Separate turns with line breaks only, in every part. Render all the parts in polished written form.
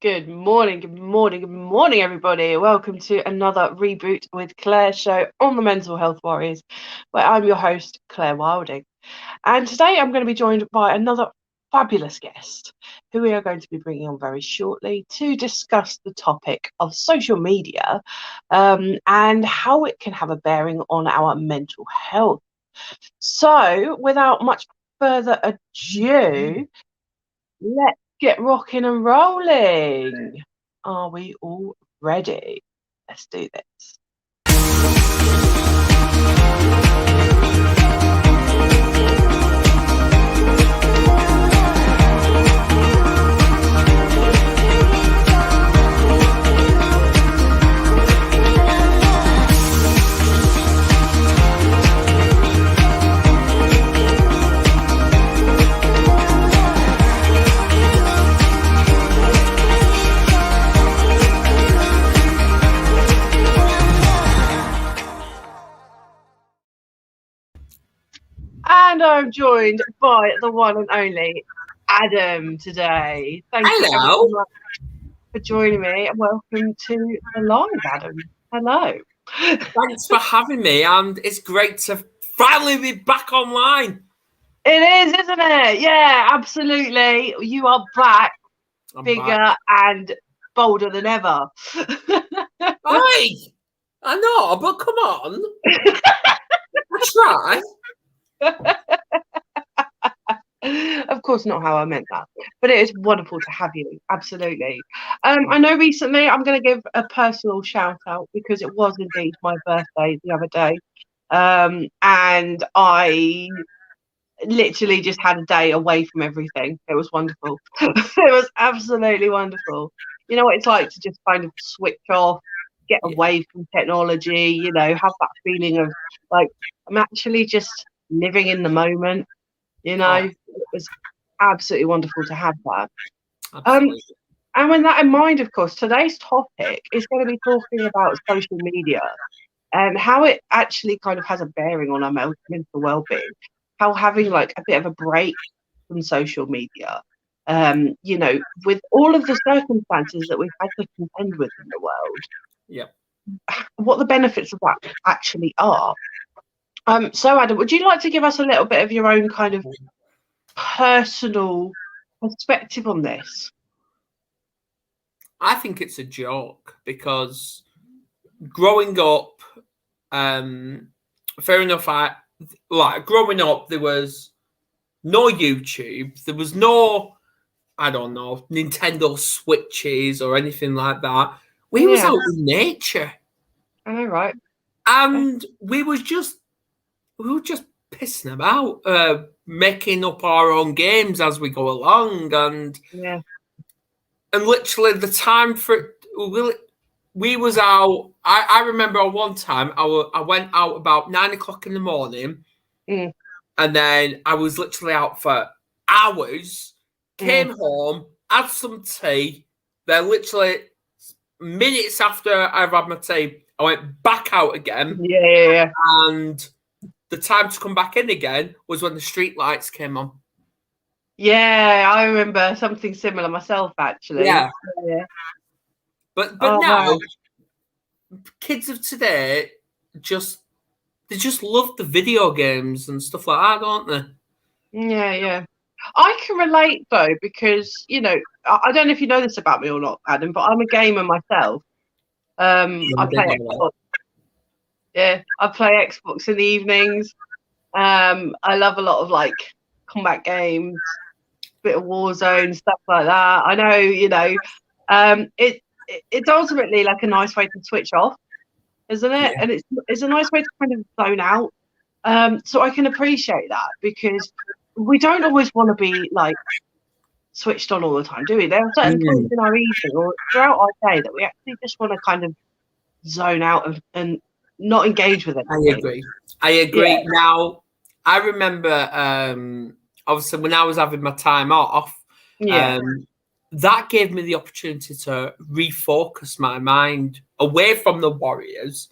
Good morning, good morning, good morning, everybody. Welcome to another Reboot with Claire show on the Mental Health Warriors, where I'm your host, Claire Wilding. And today I'm going to be joined by another fabulous guest who we are going to be bringing on very shortly to discuss the topic of social media and how it can have a bearing on our mental health. So, without much further ado, let's get rocking and rolling. Are we all ready? Let's do this. And I'm joined by the one and only Adam today. Thank you so much for joining me, and welcome to the live, Adam. Hello.
Thanks for having me, and it's great to finally be back online.
It is, isn't it? Yeah, absolutely. You are back, bigger and bolder than ever.
Hey, I know, but come on. I try.
Of course, not how I meant that, but it is wonderful to have you. Absolutely. I know recently I'm going to give a personal shout out because it was indeed my birthday the other day, and I literally just had a day away from everything. It was wonderful. It was absolutely wonderful. You know what it's like to just kind of switch off, get away from technology, you know, have that feeling of like I'm actually just living in the moment. You know, it was absolutely wonderful to have that. And with that in mind, of course, today's topic is going to be talking about social media and how it actually kind of has a bearing on our mental well-being. How having like a bit of a break from social media, you know, with all of the circumstances that we've had to contend with in the world, what the benefits of that actually are. So, Adam, would you like to give us a little bit of your own kind of personal perspective on this?
I think it's a joke because growing up, fair enough, growing up, there was no YouTube, there was no, I don't know, Nintendo Switches or anything like that. We was out in nature.
I know, right?
And we were just pissing about, making up our own games as we go along, and literally the time for it, we was out. I remember one time I went out about 9 o'clock in the morning, and then I was literally out for hours. Came home, had some tea. Then literally minutes after I've had my tea, I went back out again. And the time to come back in again was when the street lights came on.
Yeah, I remember something similar myself, actually.
Yeah. But now, kids of today they just love the video games and stuff like that, don't they?
Yeah. I can relate though, because you know, I don't know if you know this about me or not, Adam, but I'm a gamer myself. I play Xbox. Yeah, I play Xbox in the evenings. I love a lot of like combat games, bit of Warzone, stuff like that. I know, you know, it's ultimately like a nice way to switch off, isn't it? And it's a nice way to kind of zone out. So I can appreciate that because we don't always want to be like switched on all the time, do we? There are certain points in our evening or throughout our day that we actually just want to kind of zone out and not engage with it.
I agree. Yeah. Now, I remember, obviously, when I was having my time off, that gave me the opportunity to refocus my mind away from the Warriors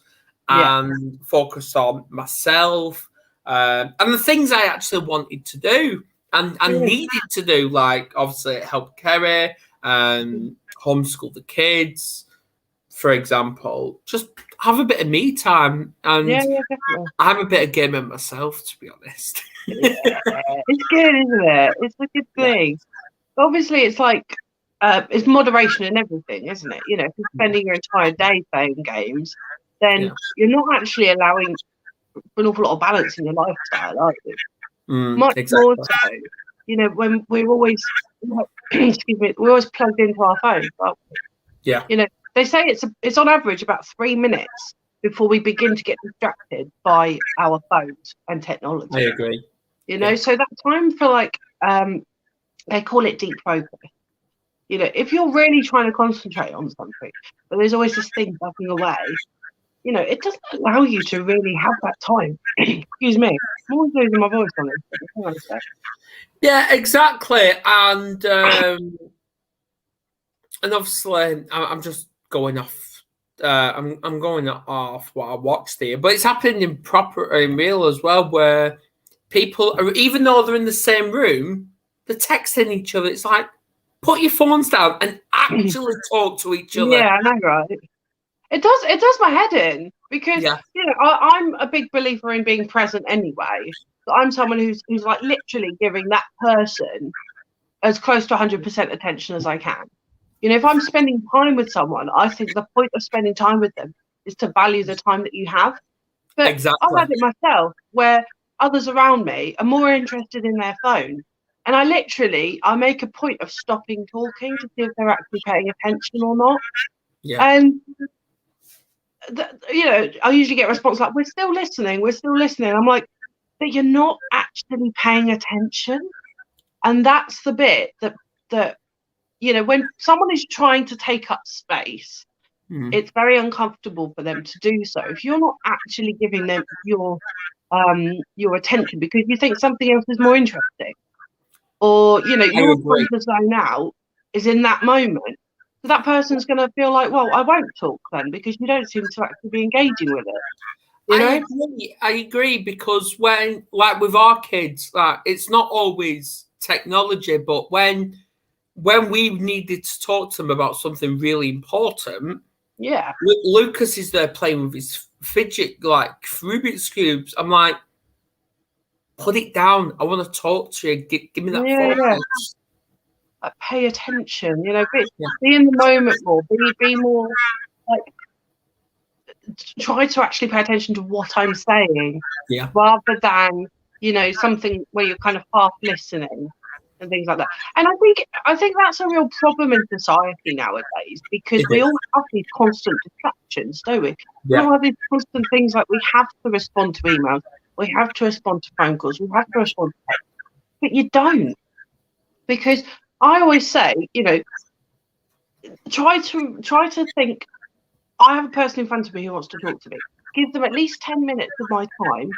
and focus on myself and the things I actually wanted to do and needed to do, like obviously help Kerry, homeschool the kids, for example, just have a bit of me time. And
definitely.
I'm a bit of gaming myself, to be honest.
Yeah, it's good, isn't it? It's a good thing. Yeah. Obviously, it's like it's moderation in everything, isn't it? You know, if you're spending your entire day playing games, then you're not actually allowing an awful lot of balance in your lifestyle, are you? Much more so, you know, when we're always, excuse me, we're always plugged into our phones, aren't we?
Yeah.
You know, they say it's on average about 3 minutes before we begin to get distracted by our phones and technology.
I agree.
You know, so that time for like, they call it deep focus. You know, if you're really trying to concentrate on something, but there's always this thing bugging away, you know, it doesn't allow you to really have that time. Excuse me, I'm always losing my voice on this.
Yeah, exactly. And obviously, I'm just going off. I'm going off what I watched here, but it's happening in real as well, where people are, even though they're in the same room, they're texting each other. It's like, put your phones down and actually talk to each other.
Yeah, I know, right? It does my head in, because you know, I'm a big believer in being present anyway. So I'm someone who's like literally giving that person as close to 100% attention as I can. You know, if I'm spending time with someone, I think the point of spending time with them is to value the time that you have. But I've had it myself where others around me are more interested in their phone. And I make a point of stopping talking to see if they're actually paying attention or not.
Yeah.
And, you know, I usually get a response like, we're still listening. I'm like, but you're not actually paying attention. And that's the bit that you know, when someone is trying to take up space, it's very uncomfortable for them to do so. If you're not actually giving them your attention because you think something else is more interesting, or you know, your time to zone out is in that moment, so that person's going to feel like, well, I won't talk then because you don't seem to actually be engaging with it. You know?
I agree, because when, like with our kids, like it's not always technology, but when we needed to talk to them about something really important, Lucas is there playing with his fidget, like Rubik's cubes. I'm like, put it down. I want to talk to you. Give me that focus.
Like, pay attention. You know, be in the moment more. Be more like, try to actually pay attention to what I'm saying, rather than, you know, something where you're kind of half listening and things like that. And I think that's a real problem in society nowadays, because we all have these constant distractions, don't we? We all have these constant things like we have to respond to emails, we have to respond to phone calls, we have to respond to text, but you don't. Because I always say, you know, try to think, I have a person in front of me who wants to talk to me. Give them at least 10 minutes of my time.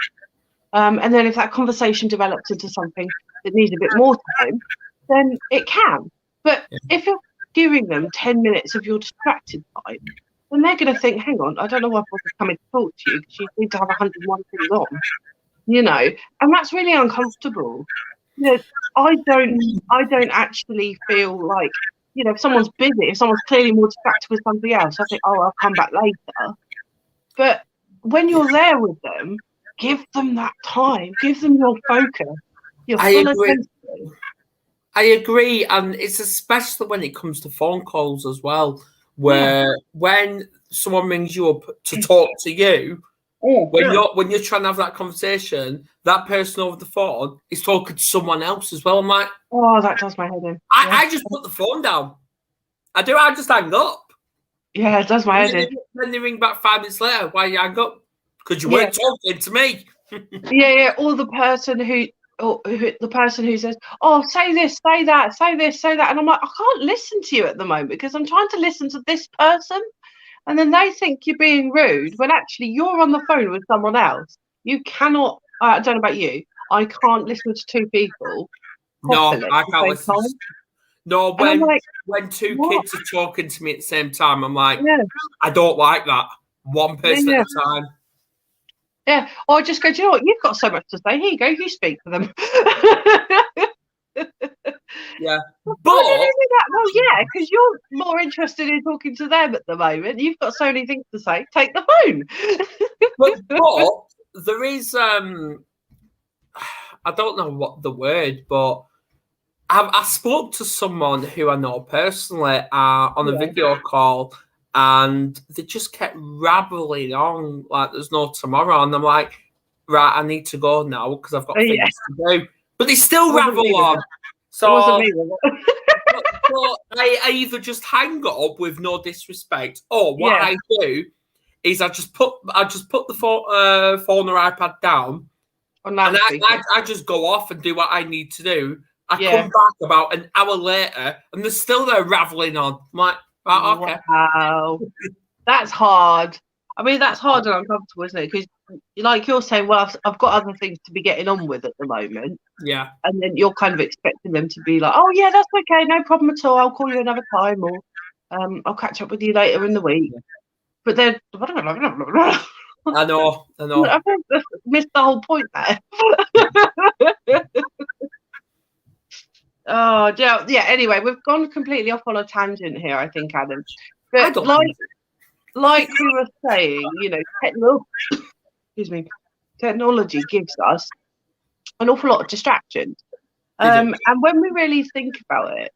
And then if that conversation develops into something that needs a bit more time, then it can. But if you're giving them 10 minutes of your distracted time, then they're going to think, hang on, I don't know why I'm coming to talk to you, because you seem to have 101 things on, you know, and that's really uncomfortable. You know, I don't actually feel like, you know, if someone's busy, if someone's clearly more distracted with something else, I think, oh, I'll come back later. But when you're there with them, give them that time. Give them your focus. Your full attention.
I agree, and it's especially when it comes to phone calls as well, where when someone rings you up to talk to you, when you're trying to have that conversation, that person over the phone is talking to someone else as well. I'm like,
oh, that does my head in.
I just put the phone down. I just hang up.
Yeah, it does my head in.
Then they ring back 5 minutes later. Why you hang up? Because you weren't talking to me.
Or the person who says, oh, say this, say that, say this, say that. And I'm like, I can't listen to you at the moment because I'm trying to listen to this person. And then they think you're being rude when actually you're on the phone with someone else. You cannot, I don't know about you, I can't listen to two people.
No, I can't listen. No, when two kids are talking to me at the same time, I'm like, I don't like that. One person at a time.
Yeah, or I just go, do you know what? You've got so much to say. Here you go. You speak for them.
Yeah.
Why did you do that? Well, yeah, because you're more interested in talking to them at the moment. You've got so many things to say. Take the phone.
but there is I don't know what the word, but I spoke to someone who I know personally on a video call, and they just kept rattling on like there's no tomorrow, and I'm like, right, I need to go now because I've got things to do. But they still rattle on. So
it wasn't me, was it?
so I either just hang up with no disrespect, or what I do is I just put the phone or iPad down, and I just go off and do what I need to do. I come back about an hour later, and they're still there rattling on. I'm like, right, okay.
Wow, that's hard. I mean, that's hard and uncomfortable, isn't it? Because, like you're saying, well, I've got other things to be getting on with at the moment.
Yeah.
And then you're kind of expecting them to be like, oh, yeah, that's okay, no problem at all. I'll call you another time, or I'll catch up with you later in the week. But then,
I know.
I missed the whole point there. Oh, yeah. Anyway, we've gone completely off on a tangent here, I think, Adam. But like we were saying, you know, technology gives us an awful lot of distractions. And when we really think about it,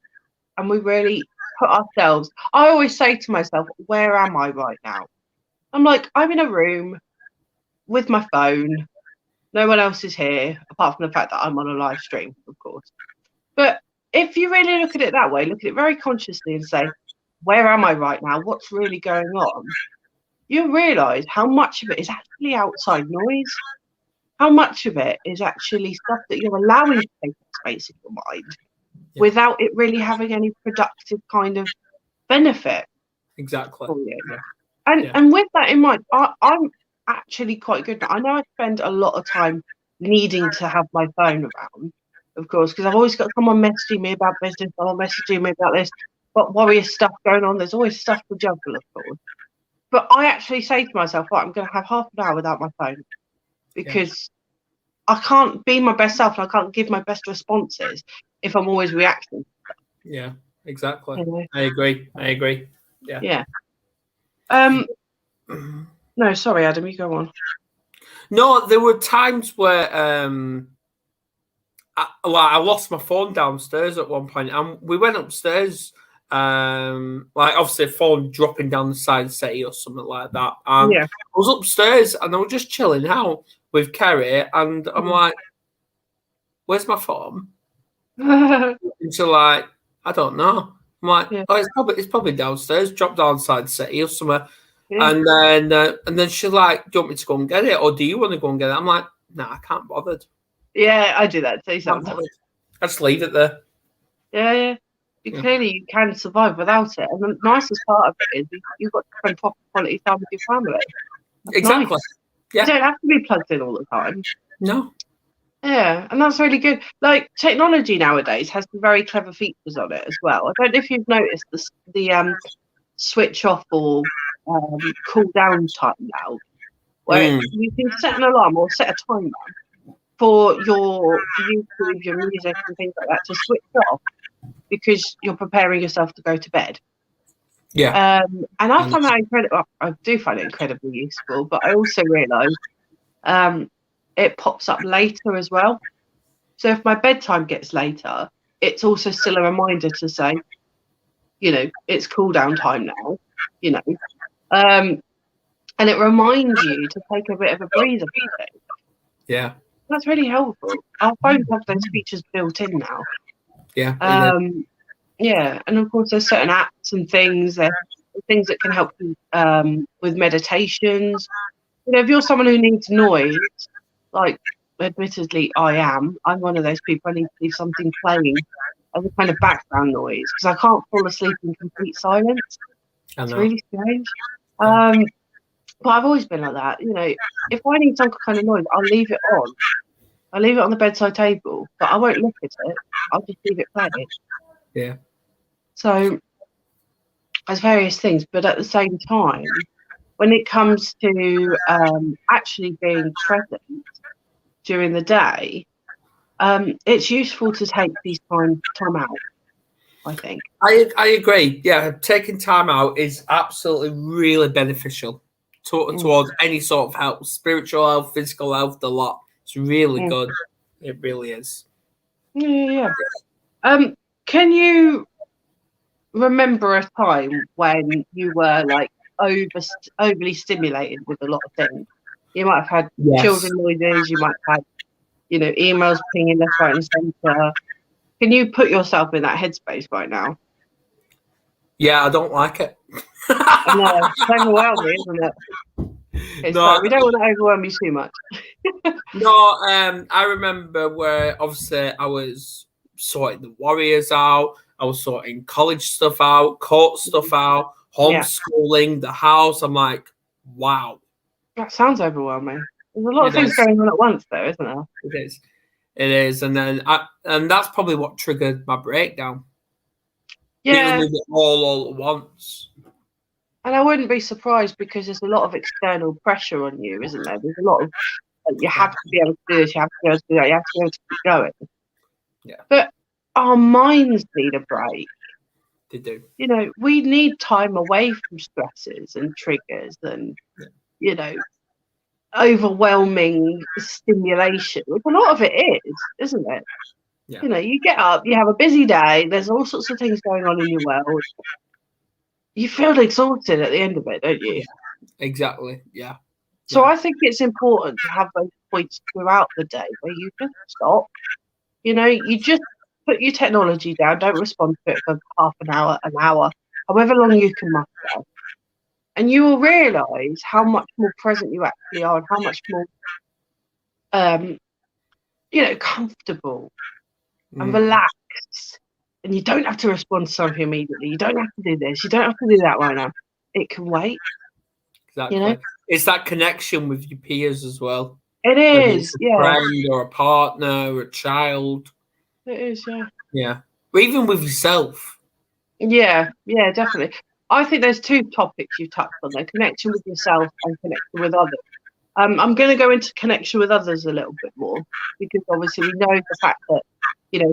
and we really put ourselves, I always say to myself, where am I right now? I'm like, I'm in a room with my phone. No one else is here, apart from the fact that I'm on a live stream, of course. But if you really look at it that way, look at it very consciously and say, where am I right now? What's really going on? You realise how much of it is actually outside noise. How much of it is actually stuff that you're allowing to take up space in your mind without it really having any productive kind of benefit.
Exactly.
For you. And with that in mind, I'm actually quite good. I know I spend a lot of time needing to have my phone around, of course, because I've always got someone messaging me about business, someone messaging me about this, but warrior stuff going on. There's always stuff to juggle, of course. But I actually say to myself, right, I'm going to have half an hour without my phone because I can't be my best self and I can't give my best responses if I'm always reacting.
Yeah, exactly. You know? I agree. Yeah.
No, sorry, Adam, you go on.
No, there were times where I lost my phone downstairs at one point, and we went upstairs. Like obviously a phone dropping down the side settee or something like that. And I was upstairs and I was just chilling out with Kerry, and I'm like, "Where's my phone?" And she's like, "I don't know." I'm like, "Oh, it's probably downstairs, dropped down side settee or something." Yeah. And then she's like, "Do you want me to go and get it, or do you want to go and get it?" I'm like, "Nah, I can't be bothered."
Yeah, I do that too sometimes.
I just leave it there.
Yeah. Clearly, you can survive without it. And the nicest part of it is you've got to spend proper quality time with your family. That's
exactly.
Nice. Yeah. You don't have to be plugged in all the time.
No.
Yeah, and that's really good. Like, technology nowadays has some very clever features on it as well. I don't know if you've noticed the switch off or cool down time now, where you can set an alarm or set a timer for your YouTube, your music and things like that to switch off because you're preparing yourself to go to bed.
Yeah.
And I find that incredible. I do find it incredibly useful, but I also realise it pops up later as well. So if my bedtime gets later, it's also still a reminder to say, you know, it's cool down time now, you know. And it reminds you to take a bit of a breather for it.
Yeah.
That's really helpful. Our phones have those features built in now.
Yeah.
Yeah, and of course there's certain apps and things that can help you with meditations. You know, if you're someone who needs noise, like admittedly I'm one of those people. I need to leave something playing as a kind of background noise because I can't fall asleep in complete silence. It's really strange. But I've always been like that. You know, if I need some kind of noise, I'll leave it on. I'll leave it on the bedside table, but I won't look at it. I'll just leave it playing.
Yeah.
So there's various things, but at the same time, when it comes to actually being present during the day, it's useful to take these time out. I think.
I agree. Yeah, taking time out is absolutely really beneficial towards any sort of health, spiritual health, physical health, the lot. It's really good. It really is.
Yeah. Can you remember a time when you were like overly stimulated with a lot of things? You might have had children noises, you might have had, emails pinging left, right, and centre. Can you put yourself in that headspace right now?
Yeah, I don't like it.
I know, it's overwhelming, isn't it? It's
No,
we don't want to overwhelm you too much.
No, I remember where obviously I was sorting the Warriors out, I was sorting college stuff out, court stuff out, homeschooling, the house. I'm like, wow.
That sounds overwhelming. There's a lot of things going on at once, though, isn't there?
It is. It is. And then and that's probably what triggered my breakdown.
Yeah.
Dealing with it all at once.
And I wouldn't be surprised because there's a lot of external pressure on you, isn't there? There's a lot of you have to be able to do this, you have to be able to do that, you have to be able to keep going.
Yeah.
But our minds need a break.
They do.
We need time away from stresses and triggers and, overwhelming stimulation, which a lot of it is, isn't it? Yeah. You get up, you have a busy day, there's all sorts of things going on in your world. You feel exhausted at the end of it, don't you?
Yeah, exactly. Yeah.
So I think it's important to have those points throughout the day where you just stop. You just put your technology down, don't respond to it for half an hour, however long you can muster. And you will realise how much more present you actually are and how much more, comfortable and relaxed. And you don't have to respond to something immediately. You don't have to do this. You don't have to do that right now. It can wait.
Exactly. It's that connection with your peers as well.
It is,
a friend or a partner or a child.
It is, yeah.
Yeah. Or even with yourself.
Yeah, definitely. I think there's two topics you touched on there, connection with yourself and connection with others. I'm going to go into connection with others a little bit more because obviously we know the fact that,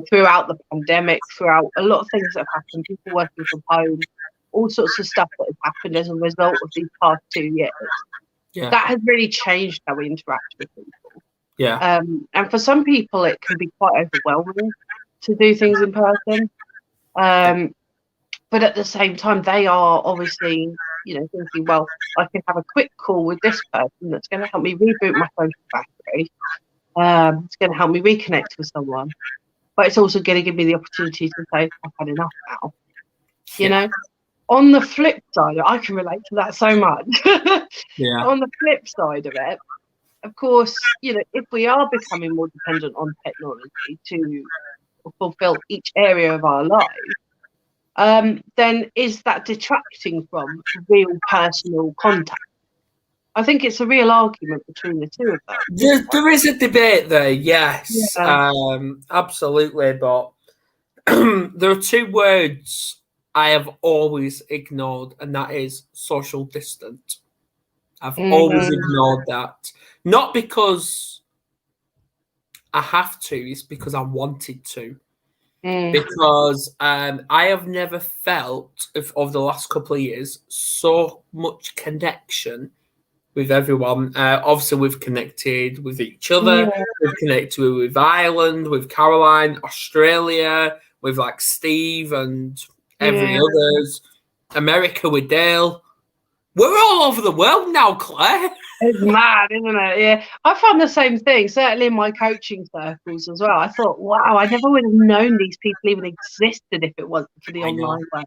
throughout the pandemic, throughout a lot of things that have happened, people working from home, all sorts of stuff that has happened as a result of these past 2 years. Yeah. That has really changed how we interact with people.
Yeah.
And for some people, it can be quite overwhelming to do things in person. But at the same time, they are obviously, thinking, well, I can have a quick call with this person that's going to help me reboot my social battery. It's going to help me reconnect with someone. But it's also going to give me the opportunity to say, I've had enough now. You know? On the flip side, I can relate to that so much. On the flip side of it, of course, if we are becoming more dependent on technology to fulfill each area of our life, then is that detracting from real personal contact? I think it's a real argument between the two of them.
There is a debate there, yes. Absolutely. But there are two words I have always ignored, and that is social distance. I've always ignored that. Not because I have to, it's because I wanted to. Because I have never felt, over the last couple of years, so much connection with everyone. Obviously, we've connected with each other. Yeah. We've connected with Ireland, with Caroline, Australia, with like Steve and every others. America with Dale. We're all over the world now, Claire.
It's mad, isn't it? Yeah. I found the same thing, certainly in my coaching circles as well. I thought, wow, I never would have known these people even existed if it wasn't for the online world.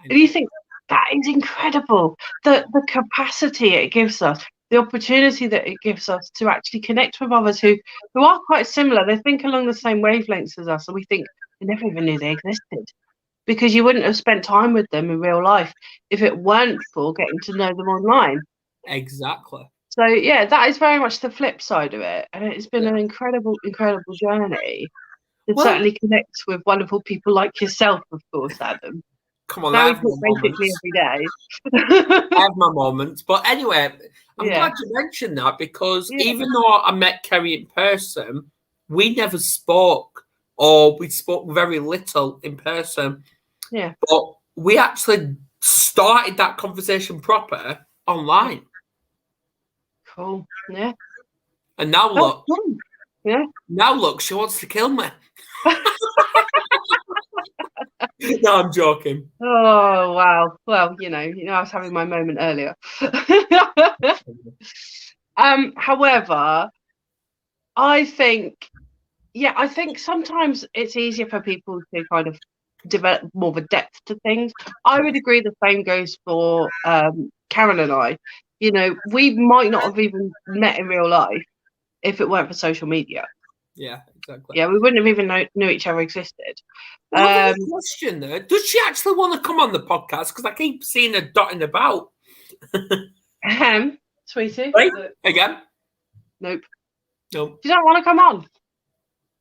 And you think, that is incredible. The capacity it gives us, the opportunity that it gives us to actually connect with others who are quite similar. They think along the same wavelengths as us, and we think, we never even knew they existed. Because you wouldn't have spent time with them in real life if it weren't for getting to know them online.
Exactly.
So, yeah, that is very much the flip side of it. And it's been an incredible, incredible journey to certainly connect with wonderful people like yourself, of course, Adam.
Come on,
now we talk basically every day.
I have my moments. But anyway, I'm glad you mentioned that because even though I met Kerry in person, we never spoke or we spoke very little in person.
Yeah.
But we actually started that conversation proper online.
Cool. Yeah.
And now look.
Cool. Yeah.
Now look, she wants to kill me. No, I'm joking.
Oh wow. Well, I was having my moment earlier. However, I think sometimes it's easier for people to kind of develop more of a depth to things. I would agree the same goes for Karen and I. We might not have even met in real life if it weren't for social media.
Yeah, exactly.
Yeah, we wouldn't have even knew each other existed.
Well, question there. Does she actually want to come on the podcast? Because I keep seeing her dotting about.
Sweetie.
Right? Again?
Nope.
Nope.
She don't want to come on.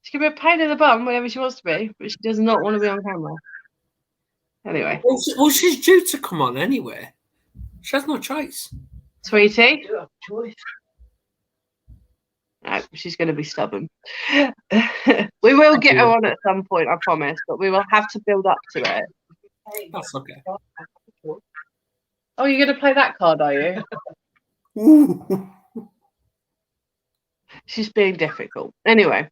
She can be a pain in the bum whenever she wants to be, but she does not want to be on camera. Anyway.
Well, she's due to come on anyway. She has no choice.
Sweetie? You have a choice. No, she's going to be stubborn. We will get her on at some point, I promise, but we will have to build up to it.
That's okay.
Oh, you're going to play that card, are you?
Ooh.
She's being difficult. Anyway.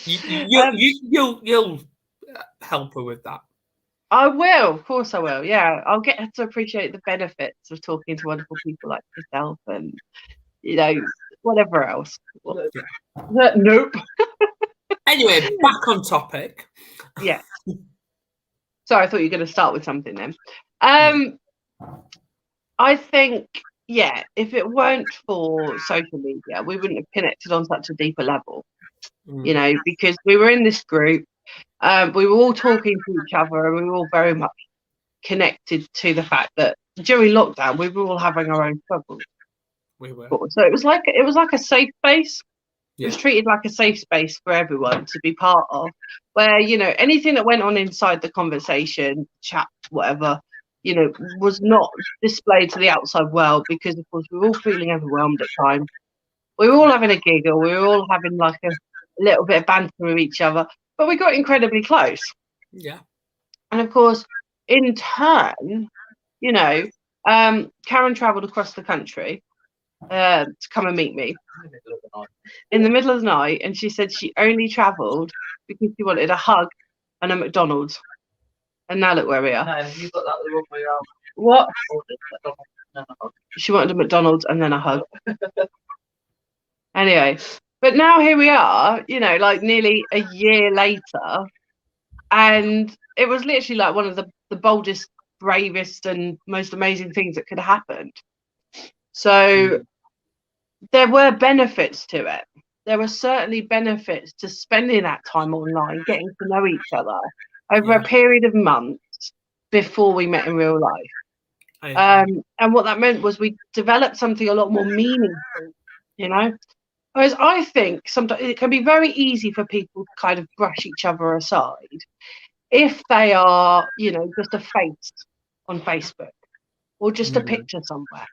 You'll help her with that.
I will, of course I will. Yeah, I'll get her to appreciate the benefits of talking to wonderful people like yourself and, whatever else. Yeah. Nope.
Anyway, back on topic.
Yeah. Sorry, I thought you were going to start with something then. I think, if it weren't for social media, we wouldn't have connected on such a deeper level, because we were in this group. We were all talking to each other and we were all very much connected to the fact that during lockdown, we were all having our own struggles.
We were.
So it was like a safe space.
Yeah.
It was treated like a safe space for everyone to be part of, where, anything that went on inside the conversation, chat, whatever, was not displayed to the outside world because, of course, we were all feeling overwhelmed at times. We were all having a giggle. We were all having like a little bit of banter with each other, but we got incredibly close.
Yeah.
And of course, in turn, Karen travelled across the country to come and meet me in the middle of the night, and she said she only travelled because she wanted a hug and a McDonald's. And now look where we are.
No, you got that the wrong way around.
What? She wanted a McDonald's and then a hug. Anyway, but now here we are, nearly a year later, and it was literally like one of the boldest, bravest, and most amazing things that could have happened. So there were benefits to it. There were certainly benefits to spending that time online, getting to know each other over a period of months before we met in real life. And what that meant was we developed something a lot more meaningful, Whereas I think sometimes it can be very easy for people to kind of brush each other aside if they are, just a face on Facebook or just a picture somewhere.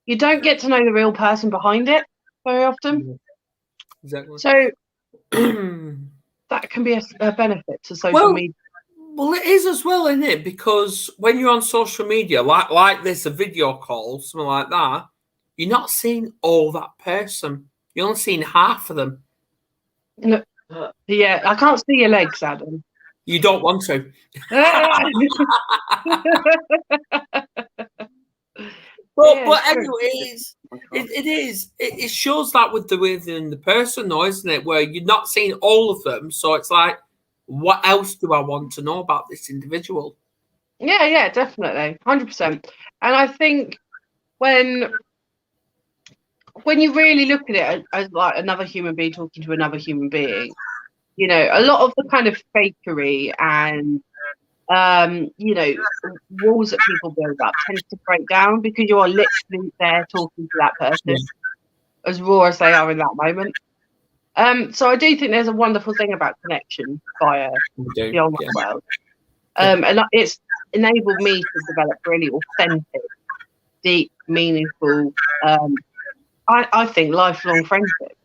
You don't get to know the real person behind it very often.
Exactly.
So that can be a benefit to social media.
Well, it is as well, isn't it? Because when you're on social media, like this, a video call, something like that, you're not seeing all that person. You're only seeing half of them.
No, yeah, I can't see your legs, Adam.
You don't want to. But anyway, it shows that within the person, though, isn't it? Where you're not seeing all of them, so it's like, what else do I want to know about this individual?
Yeah, definitely, 100%. And I think when you really look at it as like another human being talking to another human being, a lot of the kind of fakery and walls that people build up tends to break down because you are literally there talking to that person as raw as they are in that moment. So I do think there's a wonderful thing about connection via the online world. And it's enabled me to develop really authentic, deep, meaningful, I think lifelong friendships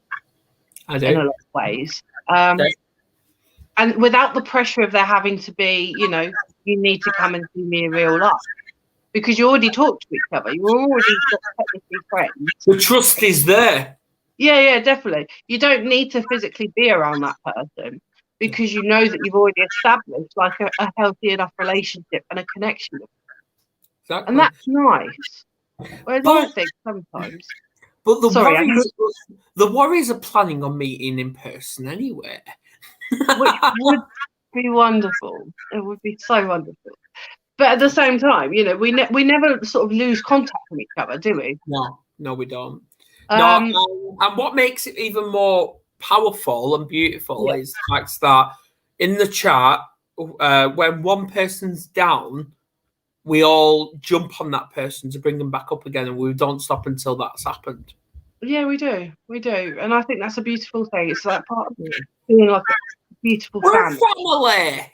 in a lot of ways. And without the pressure of there having to be, you need to come and see me in real life. Because you already talk to each other. You're already technically friends.
The trust is there.
Yeah, definitely. You don't need to physically be around that person because you know that you've already established like a healthy enough relationship and a connection. Exactly. And that's nice. Whereas I think sometimes.
But the Warriors are planning on meeting in person anyway.
Which would be wonderful. It would be so wonderful. But at the same time, we never sort of lose contact with each other, do we?
No, we don't. And what makes it even more powerful and beautiful is the fact that in the chat, when one person's down, we all jump on that person to bring them back up again, and we don't stop until that's happened.
Yeah, we do, and I think that's a beautiful thing. It's like part of being like a beautiful family.
We're family.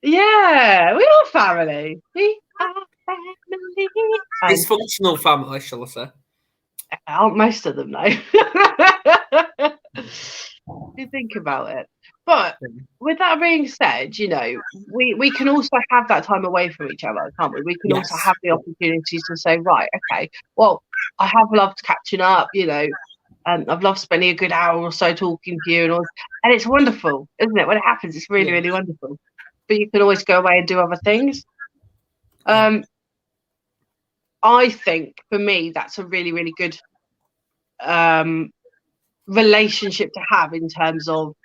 Yeah, we are family. We are family.
Dysfunctional family, shall I say?
Aren't most of them, though? You think about it. But with that being said, we can also have that time away from each other, can't we? We can also have the opportunities to say, right, okay, well, I have loved catching up, and I've loved spending a good hour or so talking to you, and it's wonderful, isn't it? When it happens, it's really, really wonderful. But you can always go away and do other things. I think for me, that's a really, really good relationship to have in terms of,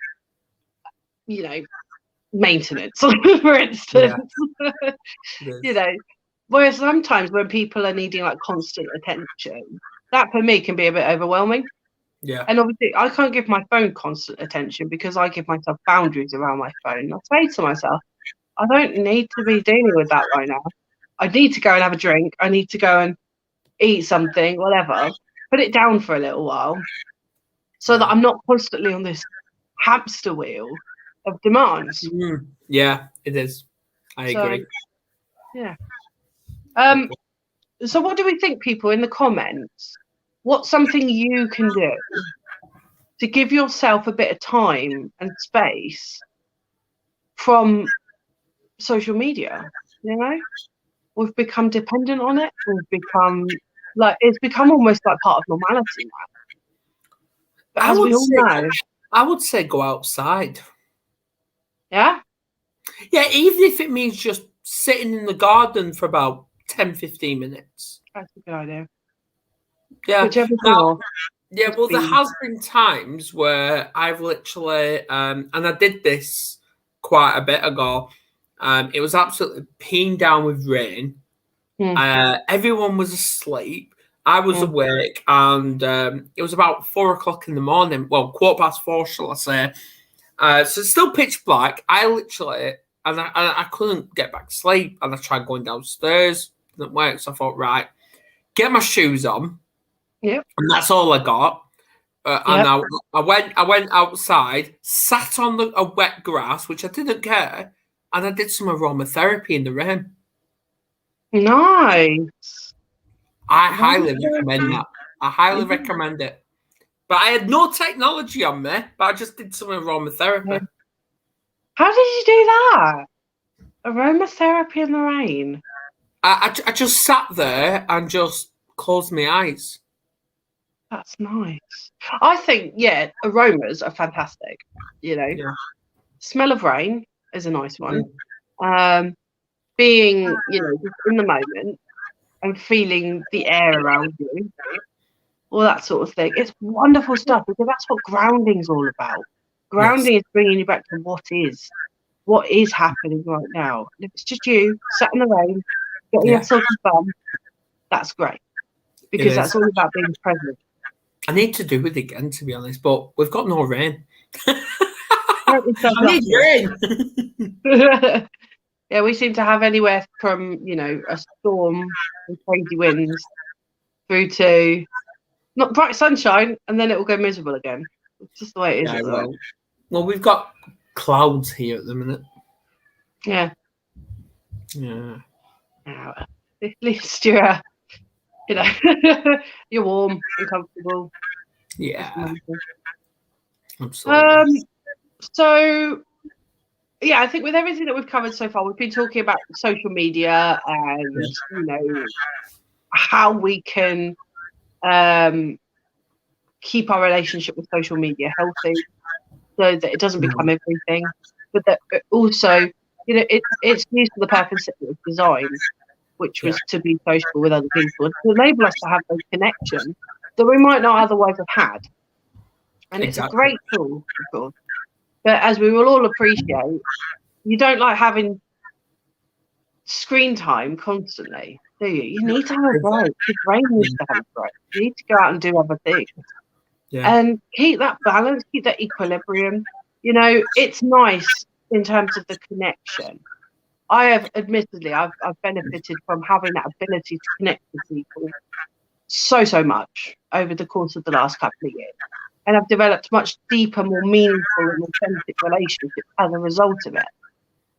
maintenance, for instance. Whereas sometimes when people are needing like constant attention, that for me can be a bit overwhelming.
Yeah.
And obviously I can't give my phone constant attention because I give myself boundaries around my phone. I say to myself, I don't need to be dealing with that right now. I need to go and have a drink. I need to go and eat something, whatever. Put it down for a little while so that I'm not constantly on this hamster wheel of demands.
Yeah, it is. I agree.
Yeah. So what do we think, people, in the comments? What's something you can do to give yourself a bit of time and space from social media? We've become dependent on it. It's become almost like part of normality now. But as we all know,
I would say go outside.
Yeah?
Yeah, even if it means just sitting in the garden for about 10-15 minutes.
That's a good idea.
Yeah. Well, there has been times where I've literally, and I did this quite a bit ago, it was absolutely peeing down with rain. Everyone was asleep. I was awake, and it was about 4:00 in the morning. Well, 4:15, shall I say. So it's still pitch black. I literally, and I couldn't get back to sleep, and I tried going downstairs. Didn't work, so I thought, right, get my shoes on.
Yeah.
And that's all I got. And I went outside, sat on a wet grass, which I didn't care, and I did some aromatherapy in the rain.
Nice.
I highly recommend that. I highly recommend it. But I had no technology on me, but I just did some aromatherapy.
How did you do that? Aromatherapy in the rain?
I just sat there and just closed my eyes.
That's nice. I think, aromas are fantastic. Smell of rain is a nice one. Being, just in the moment and feeling the air around you, all that sort of thing. It's wonderful stuff because that's what grounding's all about. Grounding is bringing you back to what is happening right now. And if it's just you sat in the rain, getting yourself some fun, that's great because that's all about being present.
I need to do it again, to be honest, but we've got no rain. I need
rain. Yeah, we seem to have anywhere from, a storm and crazy winds through to not bright sunshine, and then it will go miserable again. It's just the way it is.
Well, we've got clouds here at the minute.
Yeah.
Yeah.
At least you're warm and comfortable.
Yeah. Absolutely.
So, yeah, I think with everything that we've covered so far, we've been talking about social media and, how we can keep our relationship with social media healthy so that it doesn't become everything, but that also, it's used for the purpose it was designed, which was to be sociable with other people and to enable us to have those connections that we might not otherwise have had. And it's a great tool, of course. But as we will all appreciate, you don't like having screen time constantly, do you? You need to have a break. Your brain needs to have a break. You need to go out and do other things. And keep that balance, keep that equilibrium. It's nice in terms of the connection. I have, admittedly, I've benefited from having that ability to connect with people so much over the course of the last couple of years. And I've developed much deeper, more meaningful and authentic relationships as a result of it.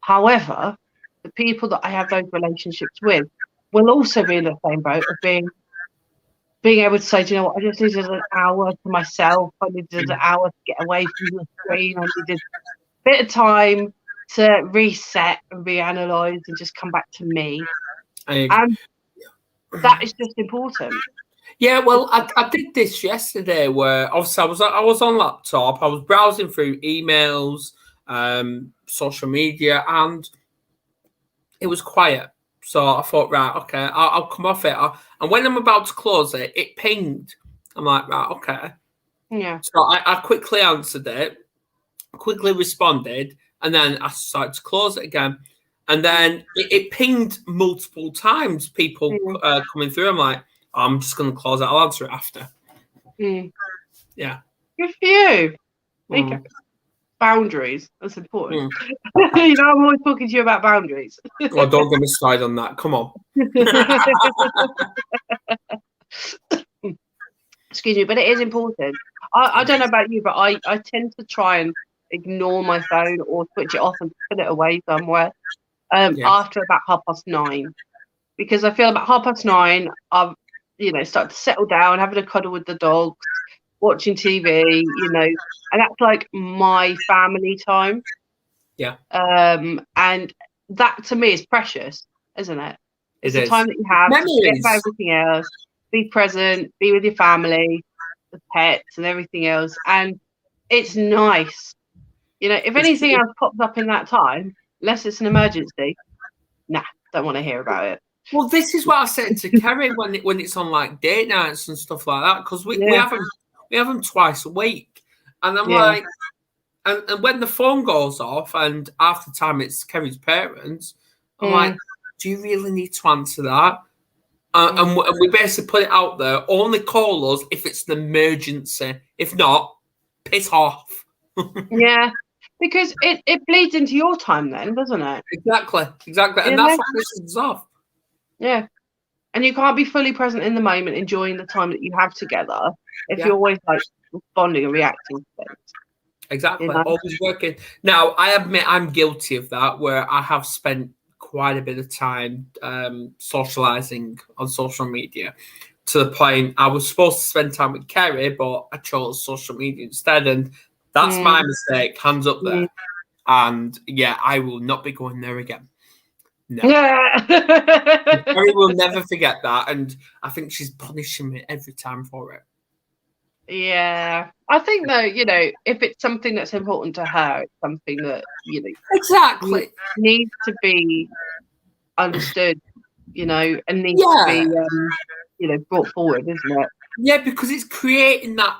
However, the people that I have those relationships with will also be in the same boat of being able to say, do you know what, I just needed an hour to myself. I needed an hour to get away from the screen. I needed a bit of time to reset and reanalyze and just come back to me. And that is just important.
Yeah, well, I did this yesterday where obviously I was on laptop, I was browsing through emails, social media, and it was quiet. So I thought, right, okay, I'll come off it. And when I'm about to close it, it pinged. I'm like, right, okay.
Yeah.
So I quickly answered it, quickly responded, and then I started to close it again. And then it pinged multiple times, people coming through. I'm like, I'm just going to close it. I'll answer it after. Yeah.
Good for you. Make boundaries. That's important. I'm always talking to you about boundaries.
Oh, don't get me started on that. Come on.
Excuse me, but it is important. I don't know about you, but I tend to try and ignore my phone or switch it off and put it away somewhere after about 9:30, because I feel about 9:30 I've start to settle down, having a cuddle with the dogs, watching TV, and that's like my family time.
Yeah.
And that to me is precious, isn't it? It's the time that you have to forget about everything else, be present, be with your family, the pets and everything else. And it's nice. If anything else pops up in that time, unless it's an emergency, don't want to hear about it.
Well, this is what I said to Kerry when it's on like date nights and stuff like that, because we have them twice a week, and I'm like, and when the phone goes off, and half the time it's Kerry's parents, I'm like, do you really need to answer that? And we basically put it out there: only call us if it's an emergency. If not, piss off.
Yeah. Because it bleeds into your time then, doesn't it?
Exactly. And that's what pisses us off.
Yeah. And you can't be fully present in the moment, enjoying the time that you have together, if you're always like responding and reacting to things.
Exactly. Always working. Now, I admit I'm guilty of that, where I have spent quite a bit of time socializing on social media, to the point I was supposed to spend time with Kerry, but I chose social media instead. And that's my mistake. Hands up there. And I will not be going there again. No.
Yeah.
Kerry will never forget that. And I think she's punishing me every time for it.
Yeah. I think though, if it's something that's important to her, it's something that,
exactly
needs to be understood, and needs to be, brought forward, isn't it?
Yeah, because it's creating that.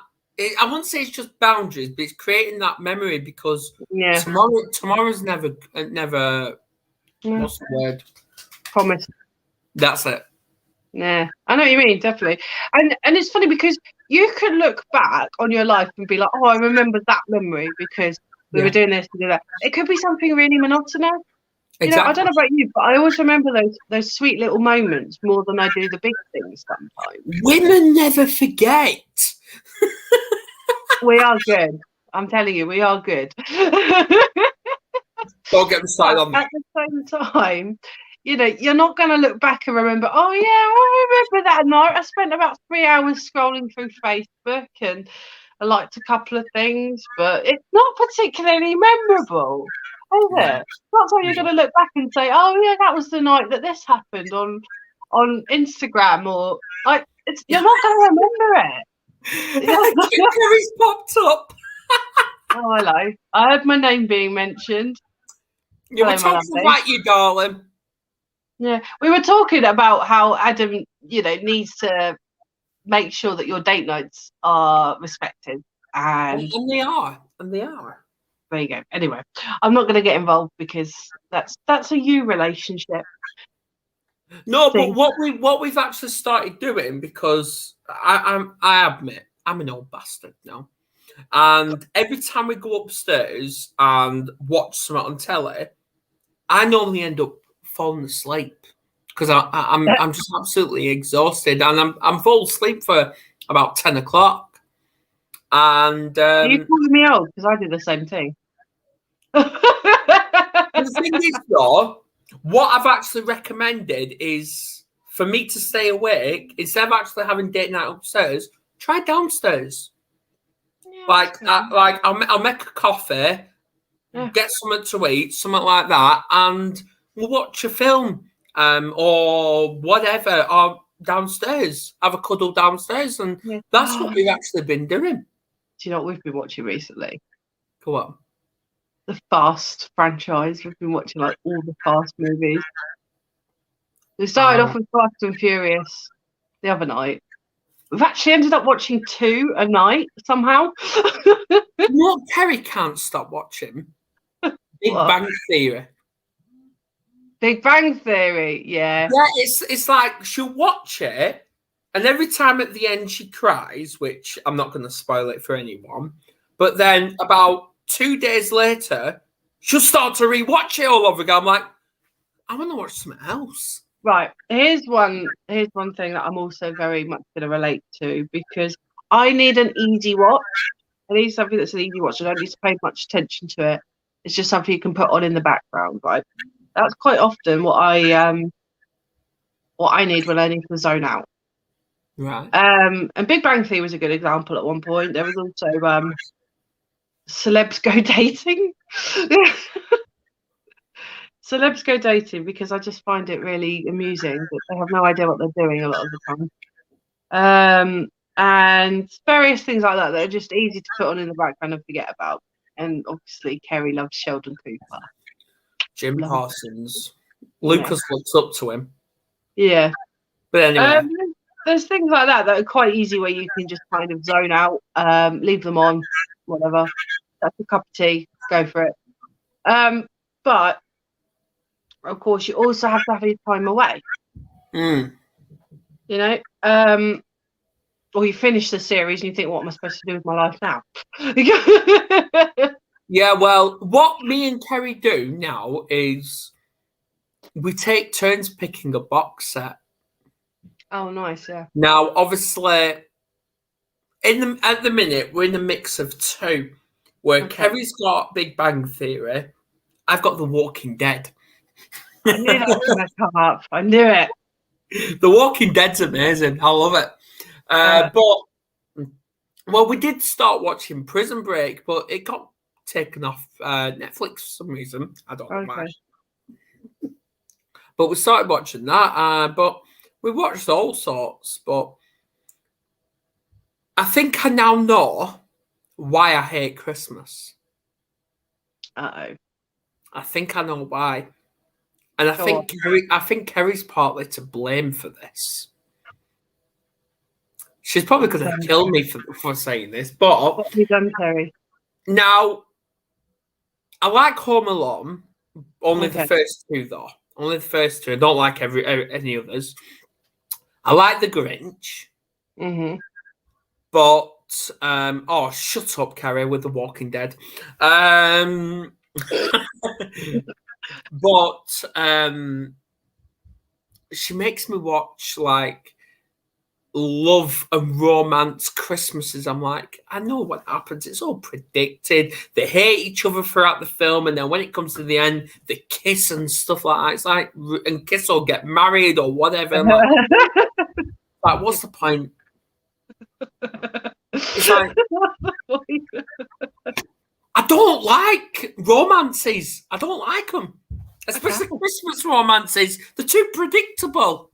I wouldn't say it's just boundaries, but it's creating that memory, because tomorrow's never. What's the word?
Promise.
That's it.
Yeah, I know what you mean, definitely. And it's funny because you could look back on your life and be like, oh, I remember that memory because we were doing this and do that. It could be something really monotonous.
Exactly.
I don't know about you, but I always remember those sweet little moments more than I do the big things sometimes.
Women never forget.
We are good. I'm telling you, we are good.
Don't get me started on that.
At the same time, you're not going to look back and remember, oh, yeah, I remember that night. I spent about 3 hours scrolling through Facebook and I liked a couple of things, but it's not particularly memorable, is it? Not something you're going to look back and say, "Oh yeah, that was the night that this happened on Instagram," or like you're not going to remember it.
Kerry's popped up.
Oh, hello. I heard my name being mentioned.
You were talking about you, darling.
Yeah, we were talking about how Adam, needs to make sure that your date nights are respected, and
they are, and they are.
There you go. Anyway, I'm not going to get involved because that's a you relationship.
No, but what we've actually started doing, because I admit I'm an old bastard now, and every time we go upstairs and watch something on telly, I normally end up falling asleep because I'm just absolutely exhausted, and I'm full asleep for about 10 o'clock. And
are you calling me old? Because I do the same thing.
The thing is, though, what I've actually recommended is for me to stay awake instead of actually having date night upstairs. Try downstairs. Yeah, I'll make a coffee, get something to eat, something like that, and we'll watch a film or whatever, or downstairs, have a cuddle downstairs, and that's what we've actually been doing.
Do you know what we've been watching recently?
Go on.
The Fast franchise. We've been watching like all the Fast movies. We started off with Fast and Furious the other night. We've actually ended up watching 2 a night somehow.
What Kerry can't stop watching? Big Bang Theory.
Big Bang Theory, yeah.
Yeah, it's like she'll watch it, and every time at the end she cries, which I'm not going to spoil it for anyone. But then about 2 days later, she'll start to rewatch it all over again. I'm like, I want to watch something else.
Right. Here's one thing that I'm also very much going to relate to, because I need an easy watch. I need something that's an easy watch. I don't need to pay much attention to it. It's just something you can put on in the background, right? That's quite often what I need when I need to zone out.
Right.
And Big Bang Theory was a good example at one point. There was also Celebs Go Dating. Celebs Go Dating, because I just find it really amusing that they have no idea what they're doing a lot of the time. And various things like that are just easy to put on in the background and forget about. And obviously, Kerry loves Sheldon Cooper.
Jim Parsons. Lucas looks up to him.
Yeah.
But anyway.
There's things like that are quite easy where you can just kind of zone out, leave them on, whatever. That's a cup of tea. Go for it. But, of course, you also have to have your time away.
Mm.
You know? Or you finish the series and you think, what am I supposed to do with my life now?
Yeah, well, what me and Kerry do now is we take turns picking a box set.
Oh, nice, yeah.
Now, obviously, at the minute, we're in a mix of 2, where Kerry's got Big Bang Theory, I've got The Walking Dead.
I knew that was going to come up. I knew it.
The Walking Dead's amazing. I love it. But, well, we did start watching Prison Break, but it got taken off Netflix for some reason. I don't know why. But we started watching that, but we watched all sorts. But I think I now know why I hate Christmas.
Uh-oh.
I think I know why. And I think Kerry's partly to blame for this. She's probably going to kill me for saying this, but...
What have you done, Kerry?
Now, I like Home Alone. Only the first 2, though. Only the first 2. I don't like any others. I like The Grinch.
Mm-hmm.
But, shut up, Kerry, with The Walking Dead. But she makes me watch, like, love and romance Christmases. I'm like, I know what happens. It's all predicted. They hate each other throughout the film, and then when it comes to the end, they kiss and stuff like that. It's like, and kiss or get married or whatever. Like, what's the point? It's like, I don't like romances. I don't like them. Especially Christmas romances. They're too predictable.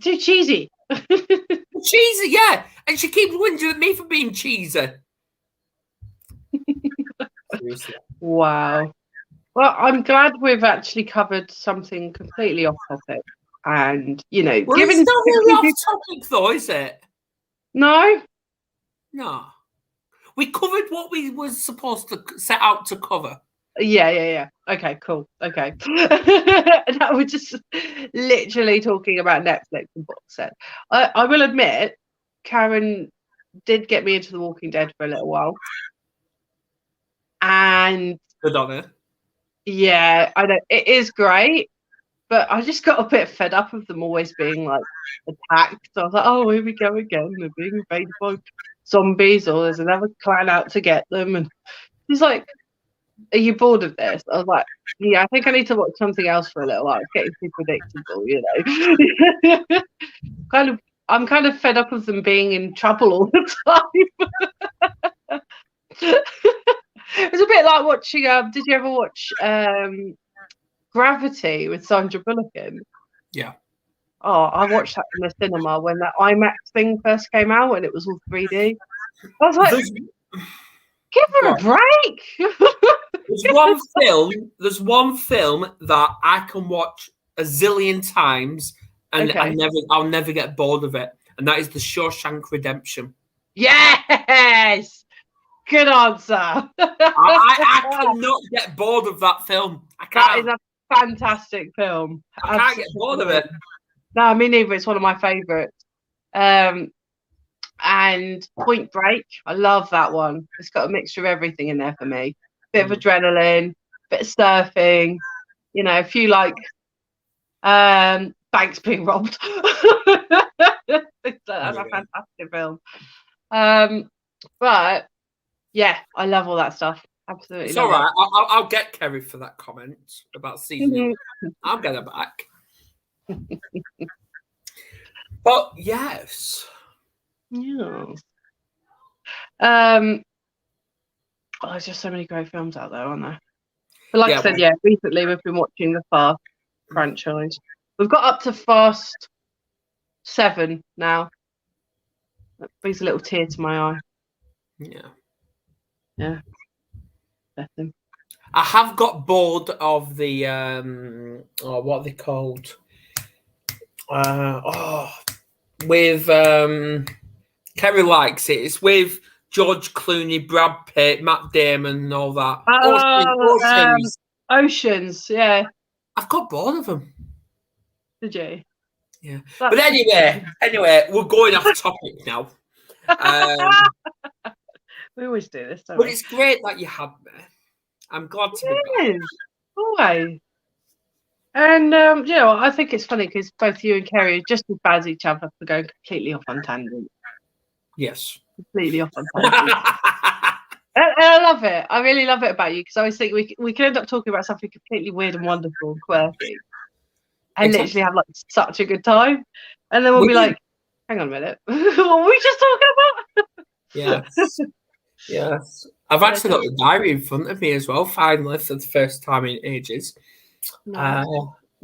Too cheesy.
Cheesy, yeah. And she keeps whinging at me for being cheesy. Seriously.
Wow. Well, I'm glad we've actually covered something completely off topic. And, you know,
well, it's not really off topic, though, is it?
No?
No. We covered what we were supposed to set out to cover.
Yeah. Okay, cool. Okay. Now we're just literally talking about Netflix and box set. I will admit, Karen did get me into The Walking Dead for a little while. And
good on her.
Yeah, I know it is great, but I just got a bit fed up of them always being like attacked. So I was like, oh, here we go again. They're being invaded by zombies, or there's another clan out to get them. And he's like, are you bored of this? I was like, yeah, I think I need to watch something else for a little while. It's getting too predictable, you know. I'm kind of fed up of them being in trouble all the time. It's a bit like watching. Did you ever watch Gravity with Sandra Bullock in?
Yeah.
Oh, I watched that in the cinema when that IMAX thing first came out and it was all 3D. I was like, give her a break.
There's one film that I can watch a zillion times and I'll never get bored of it. And that is The Shawshank Redemption.
Yes! Good answer.
I cannot get bored of that film.
That is a fantastic film.
I can't get bored of it.
No, me neither. It's one of my favourites. And Point Break, I love that one. It's got a mixture of everything in there for me. Bit of adrenaline, bit of surfing, you know, a few like banks being robbed. That's a fantastic film. But yeah, I love all that stuff. Absolutely.
It's all right. I'll get Kerry for that comment about season. I'll get her back. But yes.
Yeah. There's just so many great films out there, aren't there? But like I said, recently we've been watching the Fast franchise. We've got up to Fast 7 now. That brings a little tear to my eye. Yeah. Definitely.
I have got bored of the what are they called? With Kerry likes it. It's with George Clooney, Brad Pitt, Matt Damon, and all that.
Oceans, yeah.
I've got bored of them.
Did you?
Yeah. But anyway, we're going off topic now.
We always do this, don't
but
we?
It's great that you had me. I'm glad to be back.
Always. And I think it's funny because both you and Kerry are just as bad as each other for going completely off on tangents.
Yes.
Completely off on tangents. And I love it. I really love it about you because I always think we can end up talking about something completely weird and wonderful and quirky, and literally have like such a good time, and then we'll be like, "Hang on a minute, what were we just talking about?"
Yes. I've actually got the diary in front of me as well. Finally, for the first time in ages.
Nice.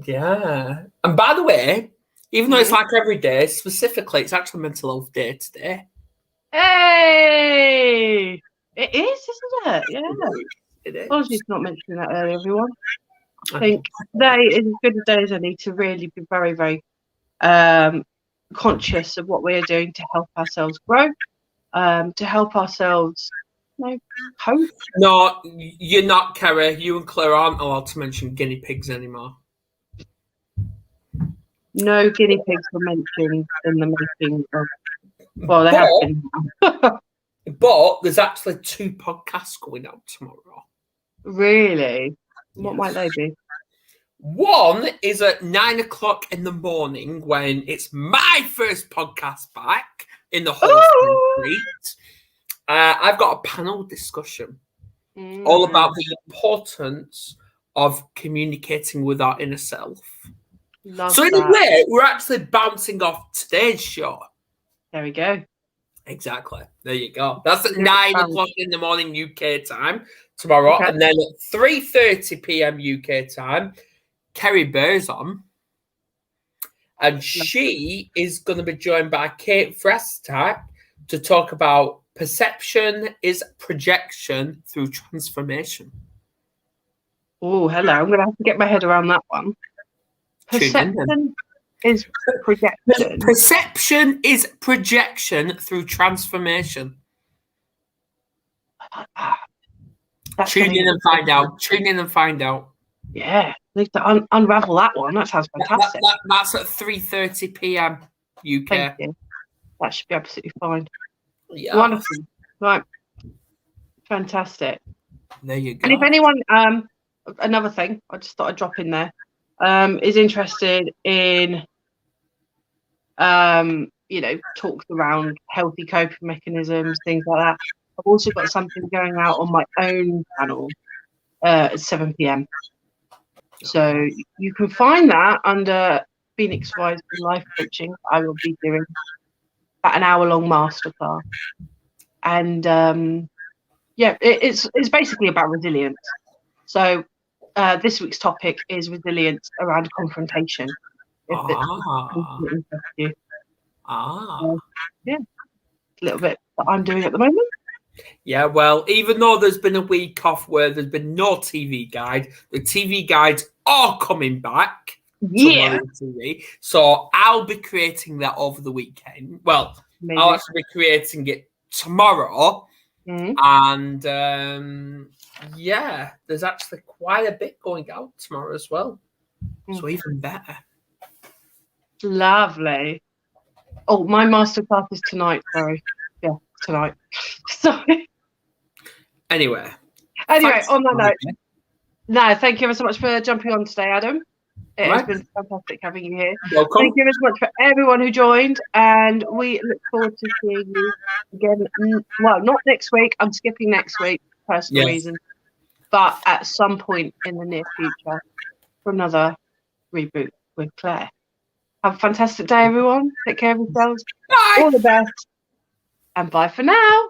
Yeah. And by the way, even though it's like every day, specifically, it's actually Mental Health Day today.
Hey! It is, isn't it? Yeah.
It is.
Apologies for not mentioning that earlier, everyone. I think today is as good a day as any to really be very, very conscious of what we are doing to help ourselves grow, to help ourselves cope.
No, you're not, Kerry. You and Claire aren't allowed to mention guinea pigs anymore.
No guinea pigs were mentioned in the making of. Well, they have been.
But there's actually 2 podcasts going out tomorrow.
Really? What might they be?
One is at 9:00 in the morning when it's my first podcast back in the whole street. I've got a panel discussion all about the importance of communicating with our inner self.
Love
so in
that.
a way, we're actually bouncing off today's show.
There we go.
Exactly. There you go. That's at 9 o'clock in the morning UK time tomorrow.
Okay.
And then at 3:30 p.m. UK time, Kerry Bear's on. And she is going to be joined by Kate Frestack to talk about perception is projection through transformation.
Oh, hello. I'm going to have to get my head around that one. Perception is projection.
Perception is projection through transformation. Tune in and find out. Tune in and find out.
Yeah, need to unravel that one. That sounds fantastic.
That's at 3:30 p.m. UK.
Thank you. That should be absolutely fine.
Yeah.
Wonderful. Right. Fantastic.
There you go.
And if anyone, another thing, I just thought I'd drop in there, is interested in, talks around healthy coping mechanisms, things like that. I've also got something going out on my own channel at 7 p.m. So you can find that under Phoenix Wise Life Coaching. I will be doing about an hour-long masterclass, and it's basically about resilience. So this week's topic is resilience around confrontation. If it interests you. Yeah, a little bit that I'm doing at the moment.
Yeah, well, even though there's been a week off where there's been no TV guide, the TV guides are coming back.
Yeah.
TV. So I'll be creating that over the weekend. Well, maybe. I'll actually be creating it tomorrow.
Mm-hmm.
And there's actually quite a bit going out tomorrow as well. So even better.
Lovely. Oh, my masterclass is tonight. Sorry. Yeah, tonight. Sorry.
Anyway,
on that note, no, thank you ever so much for jumping on today, Adam. It has been fantastic having you here.
Welcome.
Thank you very much for everyone who joined, and we look forward to seeing you again. Well, not next week. I'm skipping next week for personal reasons, but at some point in the near future for another Reboot with Claire. Have a fantastic day, everyone. Take care of yourselves.
Bye.
All the best. And bye for now.